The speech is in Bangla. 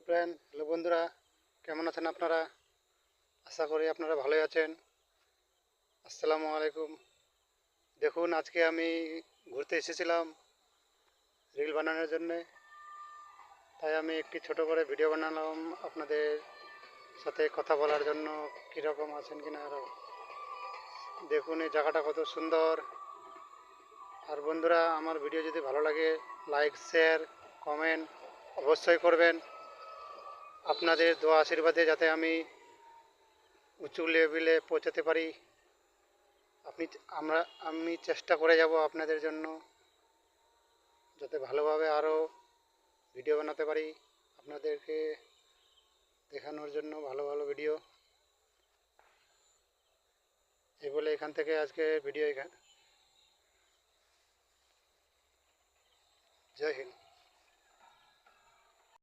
ফ্রেন্ড, হ্যালো বন্ধুরা, কেমন আছেন আপনারা? আশা করি আপনারা ভালোই আছেন। আসসালামু আলাইকুম। দেখুন, আজকে আমি ঘুরতে এসেছিলাম রিল বানানোর জন্যে। তাই আমি একটি ছোট করে ভিডিও বানালাম আপনাদের সাথে কথা বলার জন্য। কীরকম আছেন কিনা আরও দেখুন, এই জায়গাটা কত সুন্দর। আর বন্ধুরা, আমার ভিডিও যদি ভালো লাগে, লাইক, শেয়ার, কমেন্ট অবশ্যই করবেন। আপনাদের দোয়া আশীর্বাদে যাতে আমি উঁচু লেভেলে পৌঁছাতে পারি, আপনি আমি চেষ্টা করে যাব আপনাদের জন্য, যাতে ভালোভাবে আরও ভিডিও বানাতে পারি আপনাদেরকে দেখানোর জন্য। ভালো ভালো ভিডিও এই বলে এখান থেকে আজকে ভিডিও জয় হিন্দ।